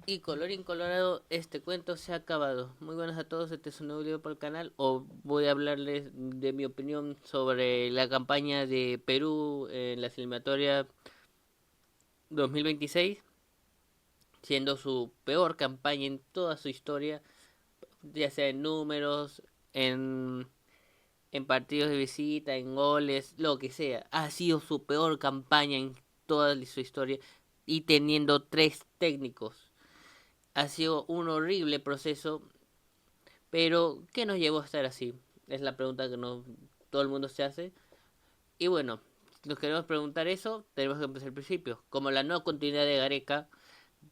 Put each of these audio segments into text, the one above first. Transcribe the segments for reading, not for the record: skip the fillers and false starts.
Y colorín colorado, este cuento se ha acabado. Muy buenas a todos, este es un nuevo video para el canal. O voy a hablarles de mi opinión sobre la campaña de Perú en las eliminatorias 2026, siendo su peor campaña en toda su historia, ya sea en números, en, en partidos de visita, en goles, lo que sea. Ha sido su peor campaña en toda su historia y teniendo tres técnicos. Ha sido un horrible proceso. Pero, ¿qué nos llevó a estar así? Es la pregunta que todo el mundo se hace. Y bueno, si nos queremos preguntar eso, tenemos que empezar al principio. Como la no continuidad de Gareca,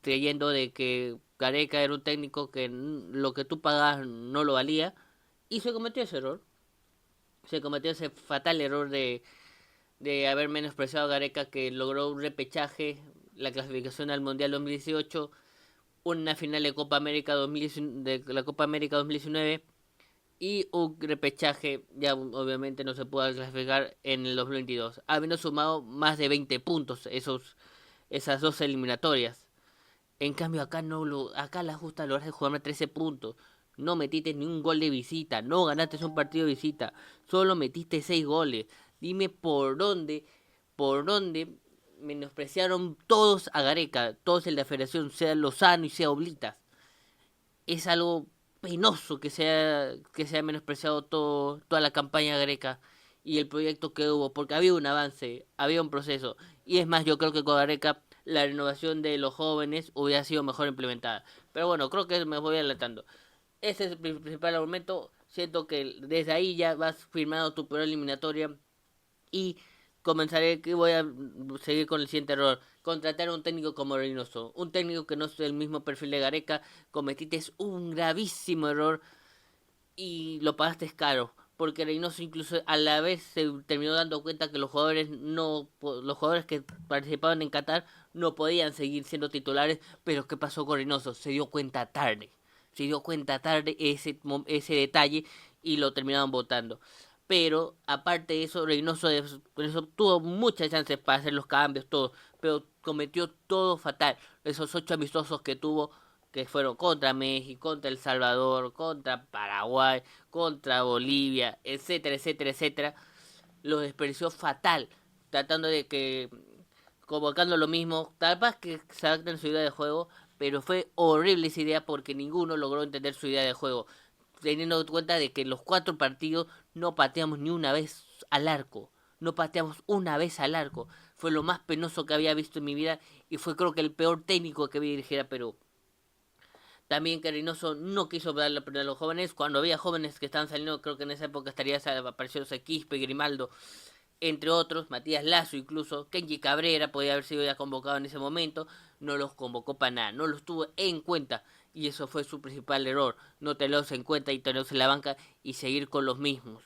creyendo de que Gareca era un técnico que lo que tú pagabas no lo valía. Y se cometió ese error. Se cometió ese fatal error de haber menospreciado a Gareca, que logró un repechaje, la clasificación al Mundial 2018, una final de Copa América 2019, de la Copa América 2019 y un repechaje. Ya obviamente no se pudo clasificar en el 2022, habiendo sumado más de 20 puntos esas dos eliminatorias. En cambio acá no lo, acá la justa lograste jugarme 13 puntos. No metiste ni un gol de visita, no ganaste un partido de visita, solo metiste 6 goles. Dime por dónde menospreciaron todos a Gareca, todos el de la federación, sea Lozano y sea Oblitas. Es algo penoso que sea menospreciado toda la campaña greca y el proyecto que hubo, porque había un avance, había un proceso. Y es más, yo creo que con Gareca la renovación de los jóvenes hubiera sido mejor implementada. Pero bueno, creo que me voy adelantando. Ese es el principal argumento. Siento que desde ahí ya vas firmando tu peor eliminatoria y comenzaré que voy a seguir con el siguiente error. Contratar a un técnico como Reynoso. Un técnico que no es el mismo perfil de Gareca. Cometiste un gravísimo error y lo pagaste caro. Porque Reynoso incluso a la vez se terminó dando cuenta que los jugadores que participaban en Qatar no podían seguir siendo titulares. Pero ¿qué pasó con Reynoso? Se dio cuenta tarde. Se dio cuenta tarde ese detalle y lo terminaron votando. Pero aparte de eso, Reynoso tuvo muchas chances para hacer los cambios, todo, pero cometió todo fatal. Esos 8 amistosos que tuvo, que fueron contra México, contra El Salvador, contra Paraguay, contra Bolivia, etcétera, etcétera, etcétera, los desperdició fatal, tratando de que, convocando lo mismo, tal vez que se adapten su idea de juego, pero fue horrible esa idea porque ninguno logró entender su idea de juego, teniendo en cuenta de que los 4 partidos no pateamos ni una vez al arco. No pateamos una vez al arco. Fue lo más penoso que había visto en mi vida y fue creo que el peor técnico que vi dirigir a Perú. También que Reynoso no quiso darle la oportunidad a los jóvenes. Cuando había jóvenes que estaban saliendo, creo que en esa época estaría apareciendo Quispe, Grimaldo, entre otros, Matías Lazo incluso, Kenji Cabrera podía haber sido ya convocado en ese momento, no los convocó para nada, no los tuvo en cuenta y eso fue su principal error, no tenerlos en cuenta y tenerlos en la banca y seguir con los mismos,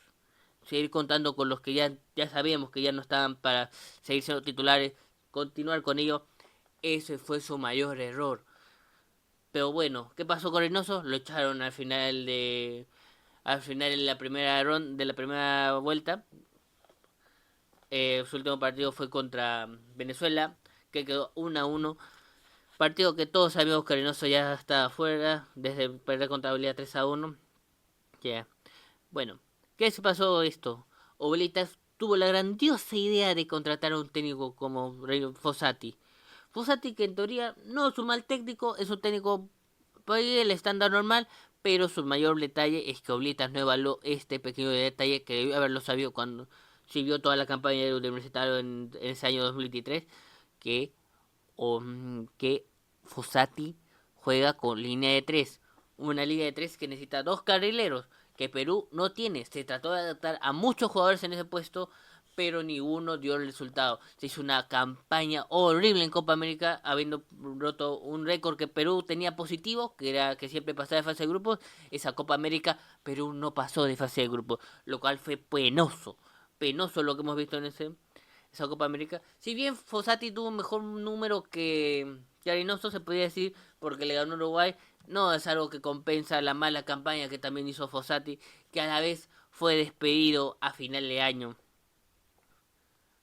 seguir contando con los que ya sabíamos que ya no estaban para seguir siendo titulares, continuar con ellos, ese fue su mayor error. Pero bueno, ¿qué pasó con Reynoso? Lo echaron al final de la primera ronda, de la primera vuelta. Su último partido fue contra Venezuela, que quedó 1-1. Partido que todos sabíamos que Reynoso ya estaba fuera, desde perder contra Bolivia 3-1. Yeah. Bueno, ¿qué se pasó esto? Oblitas tuvo la grandiosa idea de contratar a un técnico como Fossati. Fossati, que en teoría no es un mal técnico, es un técnico por ahí el estándar normal, pero su mayor detalle es que Oblitas no evaluó este pequeño detalle que debió haberlo sabido cuando siguió toda la campaña del universitario en ese año 2023, que, que Fossati juega con línea de 3, una línea de 3 que necesita dos carrileros, que Perú no tiene. Se trató de adaptar a muchos jugadores en ese puesto, pero ninguno dio el resultado. Se hizo una campaña horrible en Copa América, habiendo roto un récord que Perú tenía positivo, que era que siempre pasaba de fase de grupos. Esa Copa América, Perú no pasó de fase de grupos, lo cual fue penoso. Penoso lo que hemos visto en esa Copa América. Si bien Fossati tuvo un mejor número que Arenoso, se podría decir, porque le ganó a Uruguay, no es algo que compensa la mala campaña que también hizo Fossati, que a la vez fue despedido a final de año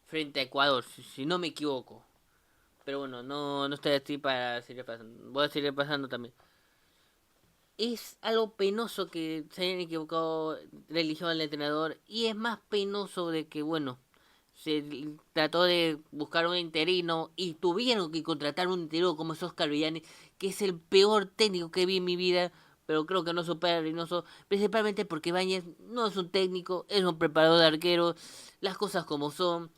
frente a Ecuador, si no me equivoco. Pero bueno, no estoy así para seguir pasando. Voy a seguir pasando también. Es algo penoso que se hayan equivocado religión al entrenador. Y es más penoso de que, bueno, se trató de buscar un interino y tuvieron que contratar un interino como es Oscar Villani, que es el peor técnico que vi en mi vida, pero creo que no supera a Reynoso, principalmente porque Ibáñez no es un técnico, es un preparador de arqueros, las cosas como son.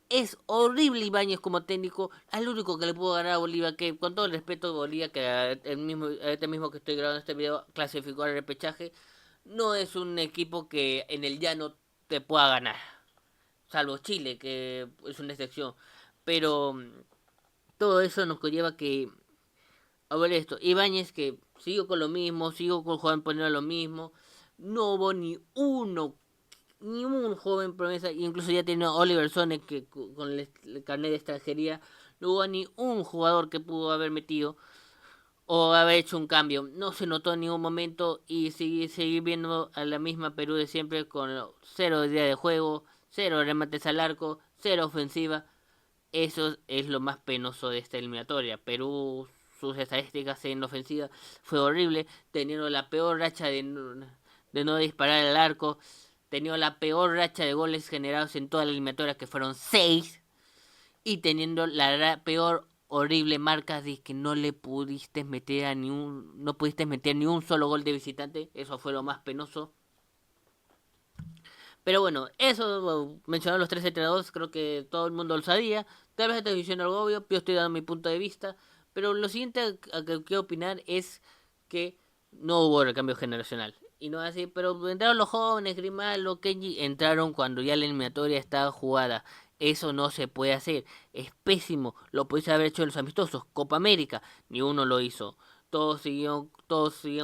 Es horrible Ibáñez como técnico, al único que le pudo ganar a Bolivia, que con todo el respeto Bolivia, que a este mismo que estoy grabando este video clasificó al repechaje, no es un equipo que en el llano te pueda ganar, salvo Chile, que es una excepción. Pero todo eso nos conlleva que, a ver esto, Ibáñez que siguió con lo mismo, siguió con Juan poniendo lo mismo, no hubo ni un joven promesa, incluso ya tiene Oliver Sone que con el carnet de extranjería, no hubo ni un jugador que pudo haber metido o haber hecho un cambio. No se notó en ningún momento y seguir viendo a la misma Perú de siempre con cero idea de juego, cero remates al arco, cero ofensiva. Eso es lo más penoso de esta eliminatoria. Perú, sus estadísticas en ofensiva fue horrible, teniendo la peor racha de no disparar al arco, teniendo la peor racha de goles generados en toda la eliminatoria, que fueron 6, y teniendo la peor horrible marca de que no le pudiste meter a no pudiste meter ni un solo gol de visitante. Eso fue lo más penoso. Pero bueno, eso mencionaron los tres entrenadores, creo que todo el mundo lo sabía. Tal vez estoy diciendo algo obvio, yo estoy dando mi punto de vista. Pero lo siguiente a que quiero opinar es que no hubo recambio generacional. Y no así, pero entraron los jóvenes, Grimaldo, Kenji, entraron cuando ya la eliminatoria estaba jugada. Eso no se puede hacer. Es pésimo. Lo pudiese haber hecho en los amistosos. Copa América, ni uno lo hizo. Todos siguieron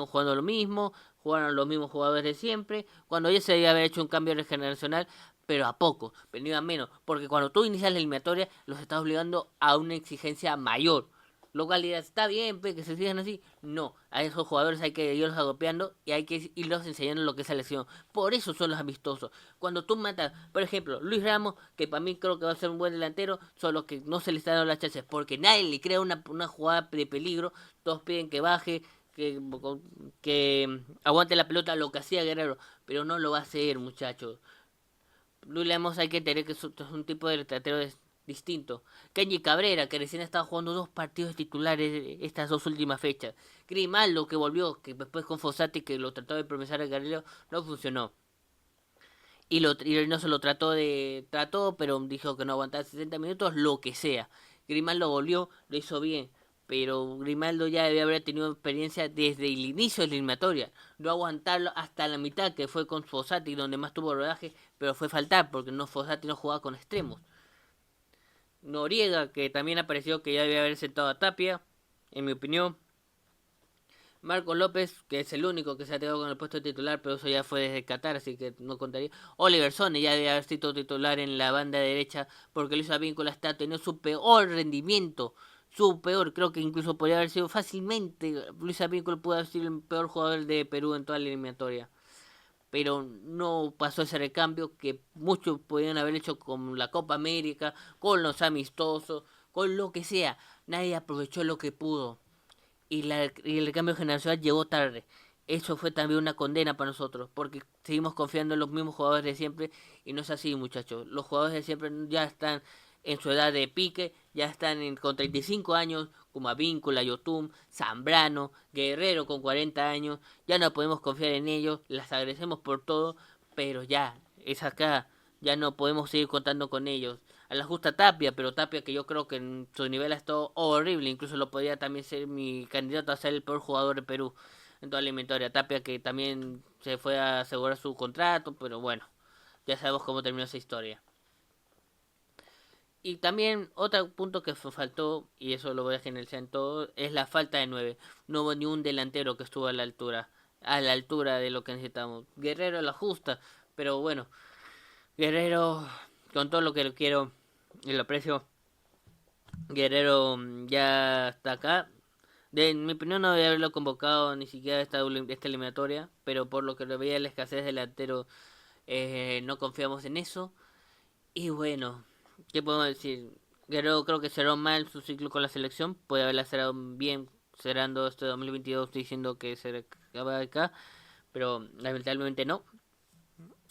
jugando lo mismo, jugaron los mismos jugadores de siempre, cuando ya se debía haber hecho un cambio generacional, pero a poco, venía a menos, porque cuando tú inicias la eliminatoria, los estás obligando a una exigencia mayor. Lo cual dirás, está bien, que se sigan así. No, a esos jugadores hay que irlos agopeando y hay que irlos enseñando lo que es selección. Por eso son los amistosos. Cuando tú matas, por ejemplo, Luis Ramos, que para mí creo que va a ser un buen delantero, solo que no se le está dando las chances, porque nadie le crea una jugada de peligro, todos piden que baje, que aguante la pelota, lo que hacía Guerrero, pero no lo va a hacer, muchachos. Luis Ramos hay que tener que es un tipo de delantero distinto. Kenji Cabrera, que recién estaba jugando 2 partidos titulares estas 2 últimas fechas. Grimaldo, que volvió, que después con Fossati, que lo trató de promesar a Guerrero, no funcionó. Y no se lo trató, pero dijo que no aguantaba 60 minutos, lo que sea. Grimaldo volvió, lo hizo bien, pero Grimaldo ya debe haber tenido experiencia desde el inicio de la eliminatoria. No aguantarlo hasta la mitad, que fue con Fossati, donde más tuvo rodaje, pero fue faltar, porque Fossati no jugaba con extremos. Noriega, que también apareció que ya debe haber sentado a Tapia, en mi opinión. Marco López, que es el único que se ha quedado con el puesto de titular, pero eso ya fue desde Qatar, así que no contaría. Oliver Sone ya debe haber sido titular en la banda derecha, porque Luis Advíncula está teniendo su peor rendimiento. Su peor, creo que incluso podría haber sido fácilmente. Luis Advíncula pudo haber sido el peor jugador de Perú en toda la eliminatoria. Pero no pasó ese recambio que muchos podían haber hecho con la Copa América, con los amistosos, con lo que sea. Nadie aprovechó lo que pudo y el cambio generacional llegó tarde. Eso fue también una condena para nosotros, porque seguimos confiando en los mismos jugadores de siempre y no es así, muchachos. Los jugadores de siempre ya están en su edad de pique, ya están con 35 años, como Avíncula, Yotun, Zambrano, Guerrero con 40 años. Ya no podemos confiar en ellos, las agradecemos por todo, pero ya, es acá, ya no podemos seguir contando con ellos. A la justa Tapia, pero Tapia que yo creo que en su nivel ha estado horrible, incluso lo podría también ser mi candidato a ser el peor jugador de Perú en toda la eliminatoria. Tapia que también se fue a asegurar su contrato, pero bueno, ya sabemos cómo terminó esa historia. Y también otro punto que faltó, y eso lo voy a generalizar en todo, es la falta de 9. No hubo ni un delantero que estuvo a la altura de lo que necesitamos. Guerrero la justa, pero bueno, Guerrero, con todo lo que lo quiero y lo aprecio, Guerrero ya está acá. En mi opinión no debe haberlo convocado ni siquiera esta eliminatoria, pero por lo que lo veía la escasez delantero, no confiamos en eso. Y bueno, ¿qué podemos decir? Guerrero creo que cerró mal su ciclo con la selección, puede haberla cerrado bien cerrando este 2022 diciendo que se acaba de acá, pero lamentablemente no.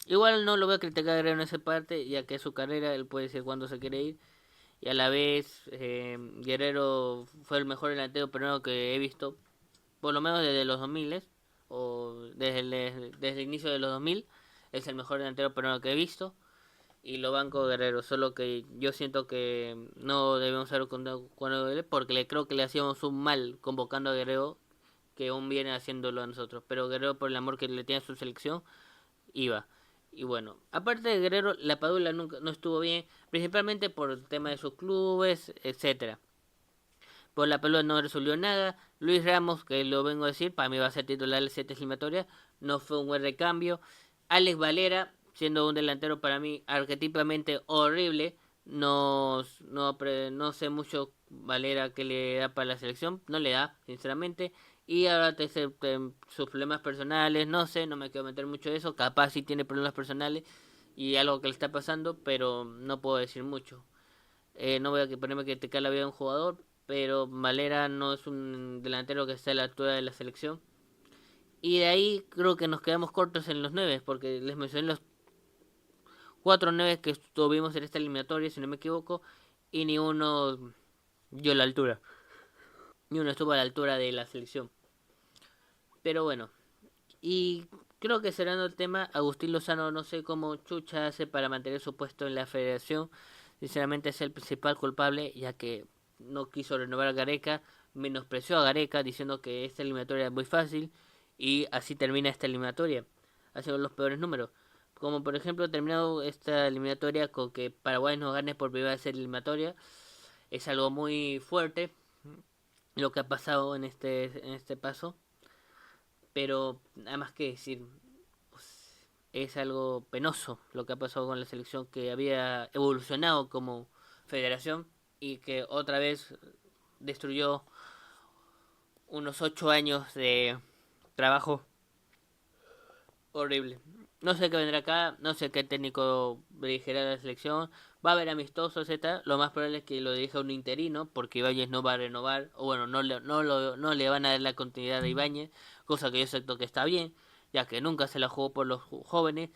Igual no lo voy a criticar a Guerrero en esa parte, ya que es su carrera, él puede decir cuándo se quiere ir. Y a la vez, Guerrero fue el mejor delantero peruano que he visto, por lo menos desde los 2000 o desde el inicio de los 2000. Es el mejor delantero peruano que he visto. Y lo banco Guerrero, solo que yo siento que no debemos haber contado con él porque le creo que le hacíamos un mal convocando a Guerrero que aún viene haciéndolo a nosotros. Pero Guerrero, por el amor que le tiene a su selección, iba. Y bueno, aparte de Guerrero, la Padula nunca no estuvo bien, principalmente por el tema de sus clubes, etcétera. Por la Padula no resolvió nada. Luis Ramos, que lo vengo a decir, para mí va a ser titular el set eliminatoria, no fue un buen recambio. Alex Valera, siendo un delantero para mí arquetípicamente horrible, no sé mucho Valera que le da para la selección, no le da, sinceramente. Y ahora sus problemas personales, no sé, no me quiero meter mucho de eso, capaz sí tiene problemas personales y algo que le está pasando, pero no puedo decir mucho. No voy a ponerme que criticar la vida de un jugador, pero Valera no es un delantero que esté a la altura de la selección. Y de ahí creo que nos quedamos cortos en los nueve, porque les mencioné los cuatro nueve que tuvimos en esta eliminatoria, si no me equivoco, y ni uno dio la altura, ni uno estuvo a la altura de la selección. Pero bueno, y creo que cerrando el tema, Agustín Lozano no sé cómo chucha hace para mantener su puesto en la federación. Sinceramente es el principal culpable, ya que no quiso renovar a Gareca, menospreció a Gareca diciendo que esta eliminatoria es muy fácil y así termina esta eliminatoria, haciendo los peores números. Como por ejemplo terminado esta eliminatoria con que Paraguay no gane por primera vez en eliminatoria, es algo muy fuerte lo que ha pasado en este paso, pero nada más que decir, es algo penoso lo que ha pasado con la selección que había evolucionado como federación y que otra vez destruyó unos 8 años de trabajo horrible. No sé qué vendrá acá, no sé qué técnico dirigirá la selección. Va a haber amistosos, etc. Lo más probable es que lo dirija un interino, porque Ibáñez no va a renovar, o bueno, no le van a dar la continuidad a Ibáñez, cosa que yo acepto que está bien, ya que nunca se la jugó por los jóvenes,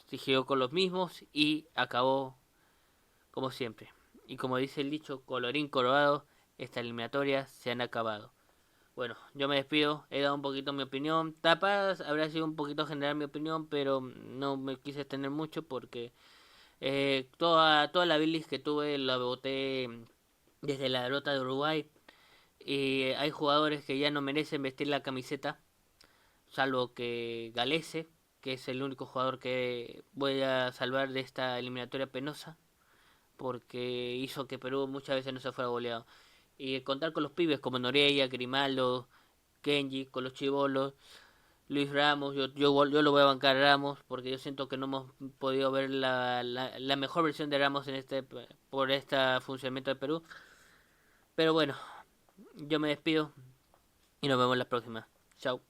siguió con los mismos y acabó como siempre. Y como dice el dicho, colorín colorado, estas eliminatorias se han acabado. Bueno, yo me despido, he dado un poquito mi opinión. Tapas habrá sido un poquito general mi opinión, pero no me quise extender mucho porque toda la bilis que tuve la boté desde la derrota de Uruguay. Y hay jugadores que ya no merecen vestir la camiseta, salvo que Galese, que es el único jugador que voy a salvar de esta eliminatoria penosa, porque hizo que Perú muchas veces no se fuera goleado. Y contar con los pibes como Noreia, Grimaldo, Kenji, con los chivolos, Luis Ramos, yo lo voy a bancar a Ramos porque yo siento que no hemos podido ver la mejor versión de Ramos en por este funcionamiento de Perú. Pero bueno, yo me despido y nos vemos la próxima. Chao.